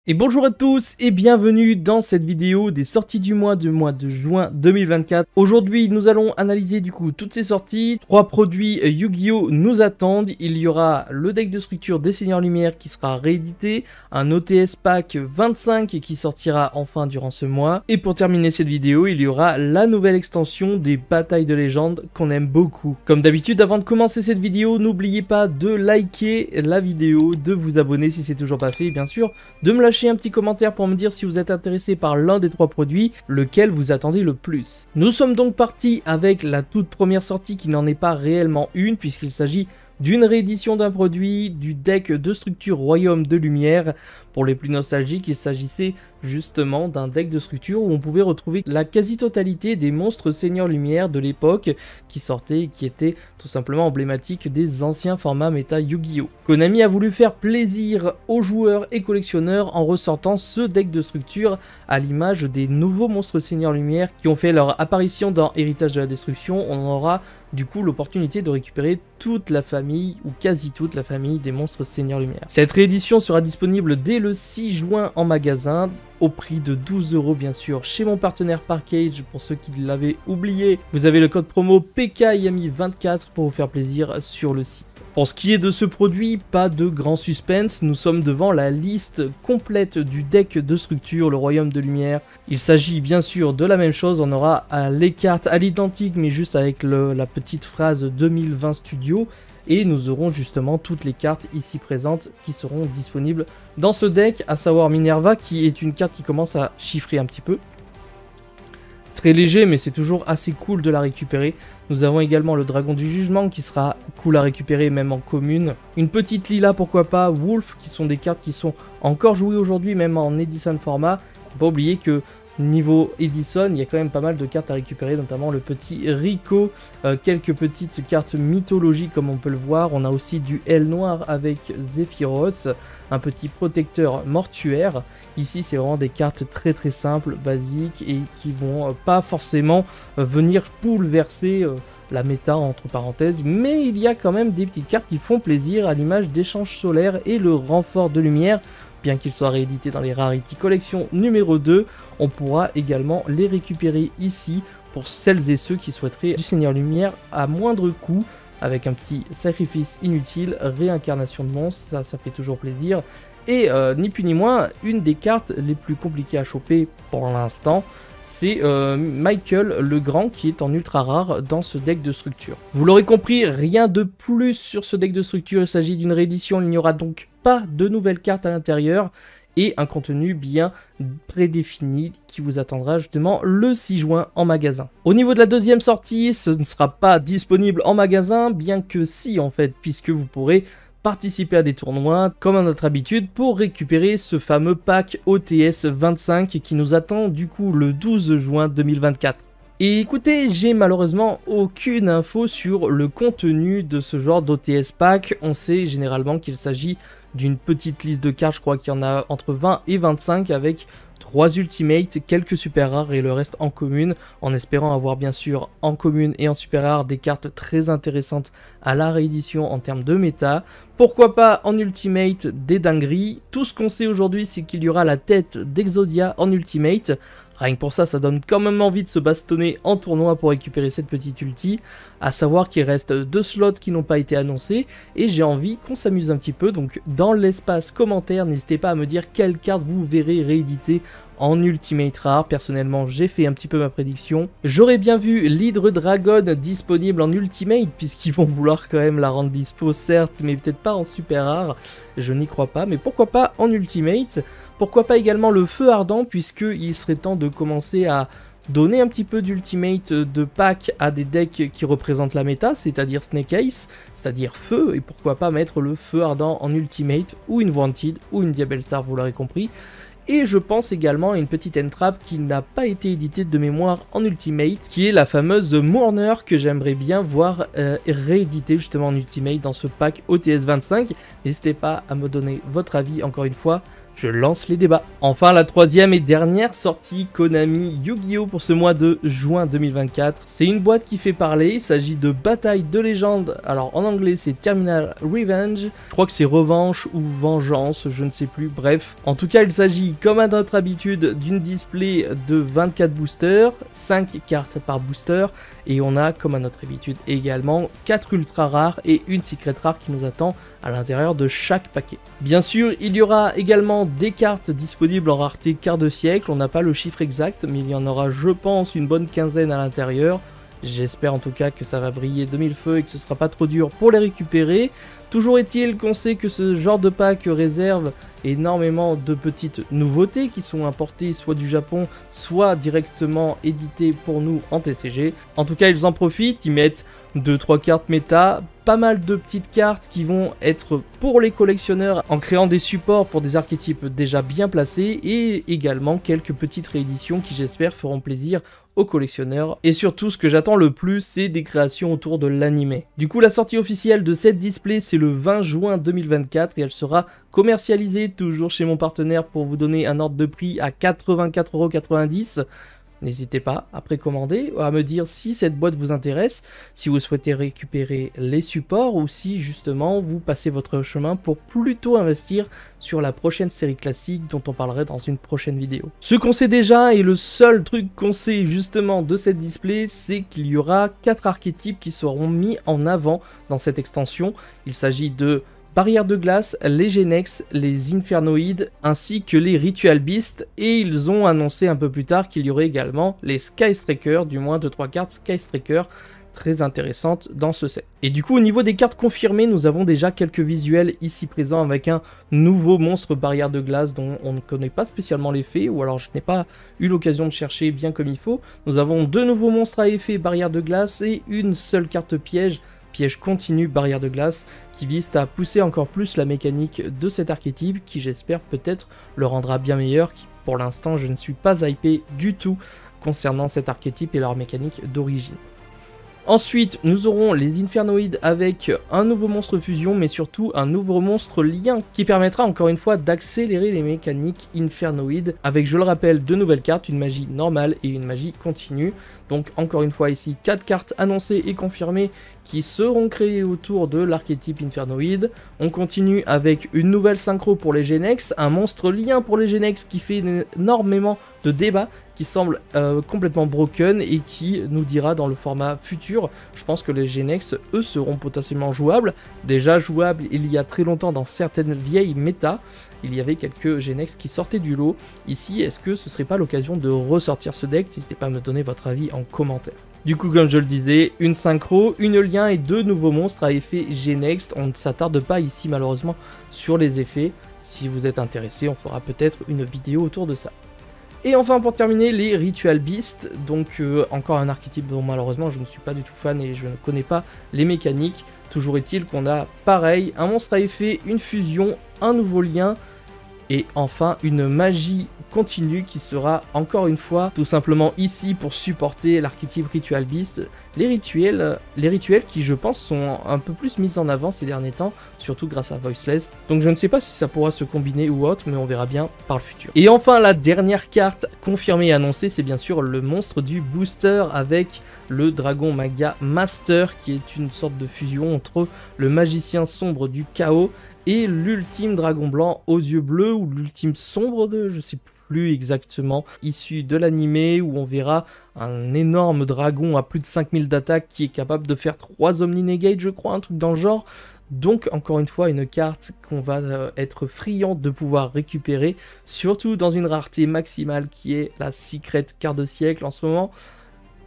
Et bonjour à tous et bienvenue dans cette vidéo des sorties du mois de juin 2024. Aujourd'hui, nous allons analyser du coup toutes ces sorties. 3 produits Yu-Gi-Oh nous attendent. Il y aura le deck de structure des Seigneurs Lumière qui sera réédité, un OTS pack 25 qui sortira enfin durant ce mois. Et pour terminer cette vidéo, il y aura la nouvelle extension des batailles de légende qu'on aime beaucoup. Comme d'habitude, avant de commencer cette vidéo, n'oubliez pas de liker la vidéo, de vous abonner si c'est toujours pas fait et bien sûr de me lâcher un petit commentaire pour me dire si vous êtes intéressé par l'un des 3 produits, lequel vous attendez le plus. Nous sommes donc partis avec la toute première sortie qui n'en est pas réellement une puisqu'il s'agit d'une réédition d'un produit du deck de structure Royaume de Lumière. Pour les plus nostalgiques, il s'agissait justement d'un deck de structure où on pouvait retrouver la quasi-totalité des monstres Seigneurs Lumière de l'époque qui sortaient et qui étaient tout simplement emblématiques des anciens formats méta Yu-Gi-Oh! Konami a voulu faire plaisir aux joueurs et collectionneurs en ressortant ce deck de structure à l'image des nouveaux monstres Seigneurs Lumière qui ont fait leur apparition dans Héritage de la Destruction. On aura du coup l'opportunité de récupérer toute la famille ou quasi toute la famille des monstres Seigneurs Lumière. Cette réédition sera disponible dès le 6 juin en magasin au prix de 12 € bien sûr chez mon partenaire Parkage. Pour ceux qui l'avaient oublié, vous avez le code promo PKYAMI24 pour vous faire plaisir sur le site. Pour ce qui est de ce produit, pas de grand suspense, nous sommes devant la liste complète du deck de structure, le Royaume de Lumière. Il s'agit bien sûr de la même chose, on aura les cartes à l'identique mais juste avec la petite phrase 2020 Studio. Et nous aurons justement toutes les cartes ici présentes qui seront disponibles dans ce deck, à savoir Minerva qui est une carte qui commence à chiffrer un petit peu. Très léger mais c'est toujours assez cool de la récupérer. Nous avons également le Dragon du Jugement qui sera cool à récupérer même en commune. Une petite Lila pourquoi pas, Wolf qui sont des cartes qui sont encore jouées aujourd'hui même en Edison format. Faut pas oublier que niveau Edison, il y a quand même pas mal de cartes à récupérer, notamment le petit Rico, quelques petites cartes mythologiques comme on peut le voir. On a aussi du L noir avec Zephyros, un petit protecteur mortuaire. Ici, c'est vraiment des cartes très simples, basiques et qui vont pas forcément venir bouleverser la méta entre parenthèses, mais il y a quand même des petites cartes qui font plaisir à l'image d'échange solaire et le renfort de lumière. Bien qu'il soit réédité dans les Rarity Collection numéro 2, on pourra également les récupérer ici pour celles et ceux qui souhaiteraient du Seigneur Lumière à moindre coût, avec un petit sacrifice inutile, réincarnation de monstres, ça fait toujours plaisir. Et ni plus ni moins, une des cartes les plus compliquées à choper pour l'instant, c'est Michael le Grand qui est en ultra rare dans ce deck de structure. Vous l'aurez compris, rien de plus sur ce deck de structure, il s'agit d'une réédition, il n'y aura donc pas de nouvelles cartes à l'intérieur et un contenu bien prédéfini qui vous attendra justement le 6 juin en magasin. Au niveau de la deuxième sortie, ce ne sera pas disponible en magasin, bien que si en fait, puisque vous pourrez participer à des tournois comme à notre habitude pour récupérer ce fameux pack OTS 25 qui nous attend du coup le 12 juin 2024. Et écoutez, j'ai malheureusement aucune info sur le contenu de ce genre d'OTS pack. On sait généralement qu'il s'agit d'une petite liste de cartes, je crois qu'il y en a entre 20 et 25 avec 3 ultimates, quelques super rares et le reste en commune, en espérant avoir bien sûr en commune et en super rare des cartes très intéressantes à la réédition en termes de méta. Pourquoi pas en ultimate des dingueries. Tout ce qu'on sait aujourd'hui c'est qu'il y aura la tête d'Exodia en ultimate. Rien que pour ça, ça donne quand même envie de se bastonner en tournoi pour récupérer cette petite ulti. À savoir qu'il reste 2 slots qui n'ont pas été annoncés et j'ai envie qu'on s'amuse un petit peu. Donc dans l'espace commentaire, n'hésitez pas à me dire quelle carte vous verrez rééditer en ultimate rare. Personnellement, j'ai fait un petit peu ma prédiction. J'aurais bien vu l'Hydre Dragon disponible en ultimate puisqu'ils vont vouloir quand même la rendre dispo certes, mais peut-être pas en super rare. Je n'y crois pas, mais pourquoi pas en ultimate. Pourquoi pas également le Feu Ardent puisqu'il serait temps de commencer à donner un petit peu d'ultimate de pack à des decks qui représentent la méta, c'est-à-dire Snake Ace, c'est-à-dire Feu, et pourquoi pas mettre le Feu Ardent en ultimate, ou une Wanted, ou une Diabell Star, vous l'aurez compris. Et je pense également à une petite entrap qui n'a pas été éditée de mémoire en ultimate, qui est la fameuse Mourner que j'aimerais bien voir rééditer justement en ultimate dans ce pack OTS 25. N'hésitez pas à me donner votre avis encore une fois je lance les débats. Enfin, la troisième et dernière sortie Konami Yu-Gi-Oh pour ce mois de juin 2024. C'est une boîte qui fait parler, il s'agit de Bataille de légende. Alors en anglais c'est Terminal Revenge, je crois que c'est revanche ou vengeance, je ne sais plus, bref. En tout cas il s'agit comme à notre habitude d'une display de 24 boosters, 5 cartes par booster, et on a comme à notre habitude également 4 ultra rares et une secret rare qui nous attend à l'intérieur de chaque paquet. Bien sûr il y aura également des cartes disponibles en rareté quart de siècle, on n'a pas le chiffre exact mais il y en aura je pense une bonne quinzaine à l'intérieur. J'espère en tout cas que ça va briller de mille feux et que ce sera pas trop dur pour les récupérer. Toujours est-il qu'on sait que ce genre de pack réserve énormément de petites nouveautés qui sont importées soit du Japon, soit directement éditées pour nous en TCG. En tout cas, ils en profitent, ils mettent 2-3 cartes méta, pas mal de petites cartes qui vont être pour les collectionneurs en créant des supports pour des archétypes déjà bien placés et également quelques petites rééditions qui j'espère feront plaisir aux collectionneurs. Et surtout, ce que j'attends le plus, c'est des créations autour de l'anime. Du coup, la sortie officielle de cette display, c'est le 20 juin 2024 et elle sera commercialisée toujours chez mon partenaire pour vous donner un ordre de prix à 84,90 €. N'hésitez pas à précommander ou à me dire si cette boîte vous intéresse, si vous souhaitez récupérer les supports ou si justement vous passez votre chemin pour plutôt investir sur la prochaine série classique dont on parlerait dans une prochaine vidéo. Ce qu'on sait déjà et le seul truc qu'on sait justement de cette display, c'est qu'il y aura 4 archétypes qui seront mis en avant dans cette extension. Il s'agit de Barrière de glace, les Genex, les Infernoïdes, ainsi que les Ritual Beasts, et ils ont annoncé un peu plus tard qu'il y aurait également les Sky Striker, du moins 2-3 cartes Sky Striker, très intéressantes dans ce set. Et du coup au niveau des cartes confirmées, nous avons déjà quelques visuels ici présents avec un nouveau monstre barrière de glace dont on ne connaît pas spécialement l'effet, ou alors je n'ai pas eu l'occasion de chercher bien comme il faut. Nous avons 2 nouveaux monstres à effet barrière de glace et une seule carte piège continu barrière de glace qui vise à pousser encore plus la mécanique de cet archétype qui j'espère peut-être le rendra bien meilleur. Pour l'instant je ne suis pas hypé du tout concernant cet archétype et leur mécanique d'origine. Ensuite, nous aurons les Infernoïdes avec un nouveau monstre fusion, mais surtout un nouveau monstre lien qui permettra encore une fois d'accélérer les mécaniques Infernoïdes avec, je le rappelle, 2 nouvelles cartes, une magie normale et une magie continue. Donc encore une fois ici, 4 cartes annoncées et confirmées qui seront créées autour de l'archétype Infernoïde. On continue avec une nouvelle synchro pour les Genex, un monstre lien pour les Genex qui fait énormément de débats, qui semble complètement broken et qui nous dira dans le format futur. Je pense que les Genex, eux, seront potentiellement jouables. Déjà jouables il y a très longtemps dans certaines vieilles méta. Il y avait quelques Genex qui sortaient du lot. Ici, est-ce que ce serait pas l'occasion de ressortir ce deck? N'hésitez pas à me donner votre avis en commentaire. Du coup, comme je le disais, une synchro, une lien et 2 nouveaux monstres à effet Genex. On ne s'attarde pas ici malheureusement sur les effets. Si vous êtes intéressé, on fera peut-être une vidéo autour de ça. Et enfin pour terminer, les Ritual Beasts, donc encore un archétype dont malheureusement je ne suis pas du tout fan et je ne connais pas les mécaniques. Toujours est-il qu'on a pareil, un monstre à effet, une fusion, un nouveau lien et enfin une magie continue qui sera encore une fois tout simplement ici pour supporter l'archétype Ritual Beast. Les rituels qui je pense sont un peu plus mis en avant ces derniers temps, surtout grâce à Voiceless. Donc je ne sais pas si ça pourra se combiner ou autre, mais on verra bien par le futur. Et enfin la dernière carte confirmée et annoncée, c'est bien sûr le monstre du booster avec le Dragon Magia Master qui est une sorte de fusion entre le magicien sombre du chaos et l'ultime dragon blanc aux yeux bleus ou l'ultime sombre de je sais plus exactement, issu de l'animé où on verra un énorme dragon à plus de 5000 d'attaque qui est capable de faire 3 Omni-Negate je crois, un truc dans le genre. Donc encore une fois une carte qu'on va être friand de pouvoir récupérer, surtout dans une rareté maximale qui est la Secret quart de siècle en ce moment.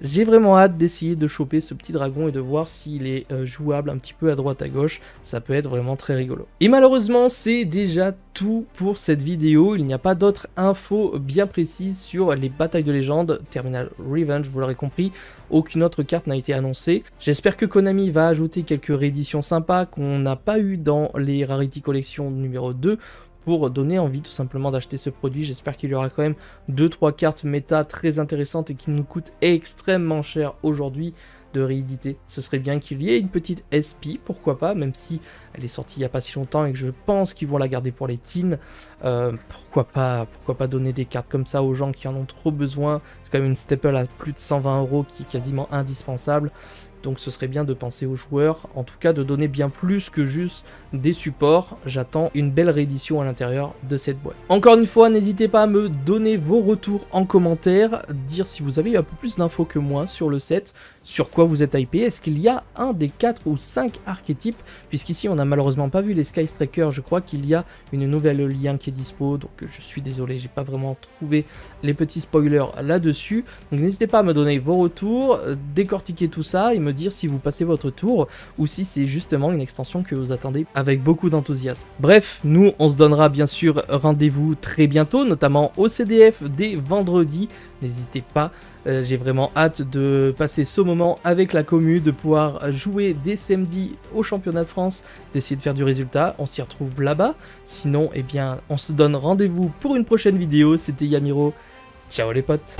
J'ai vraiment hâte d'essayer de choper ce petit dragon et de voir s'il est jouable un petit peu à droite à gauche, ça peut être vraiment très rigolo. Et malheureusement c'est déjà tout pour cette vidéo, il n'y a pas d'autres infos bien précises sur les batailles de légende, Terminal Revenge vous l'aurez compris, aucune autre carte n'a été annoncée. J'espère que Konami va ajouter quelques rééditions sympas qu'on n'a pas eu dans les Rarity Collection numéro 2, pour donner envie tout simplement d'acheter ce produit. J'espère qu'il y aura quand même 2-3 cartes méta très intéressantes et qui nous coûtent extrêmement cher aujourd'hui de rééditer. Ce serait bien qu'il y ait une petite SP, pourquoi pas, même si elle est sortie il n'y a pas si longtemps et que je pense qu'ils vont la garder pour les teens. Pourquoi pas donner des cartes comme ça aux gens qui en ont trop besoin. C'est quand même une staple à plus de 120 € qui est quasiment indispensable. Donc ce serait bien de penser aux joueurs, en tout cas de donner bien plus que juste des supports. J'attends une belle réédition à l'intérieur de cette boîte. Encore une fois, n'hésitez pas à me donner vos retours en commentaire, dire si vous avez eu un peu plus d'infos que moi sur le set, sur quoi vous êtes hypé. Est-ce qu'il y a un des 4 ou 5 archétypes, puisqu'ici on n'a malheureusement pas vu les Sky Strikers. Je crois qu'il y a une nouvelle lien qui est dispo, donc je suis désolé, j'ai pas vraiment trouvé les petits spoilers là-dessus. Donc n'hésitez pas à me donner vos retours, décortiquer tout ça et me dire si vous passez votre tour ou si c'est justement une extension que vous attendez avec beaucoup d'enthousiasme. Bref, nous on se donnera bien sûr rendez-vous très bientôt, notamment au CDF dès vendredi. N'hésitez pas, j'ai vraiment hâte de passer ce moment avec la commu, de pouvoir jouer dès samedi au championnat de France, d'essayer de faire du résultat. On s'y retrouve là-bas. Sinon, eh bien, on se donne rendez-vous pour une prochaine vidéo. C'était Yamiro. Ciao les potes.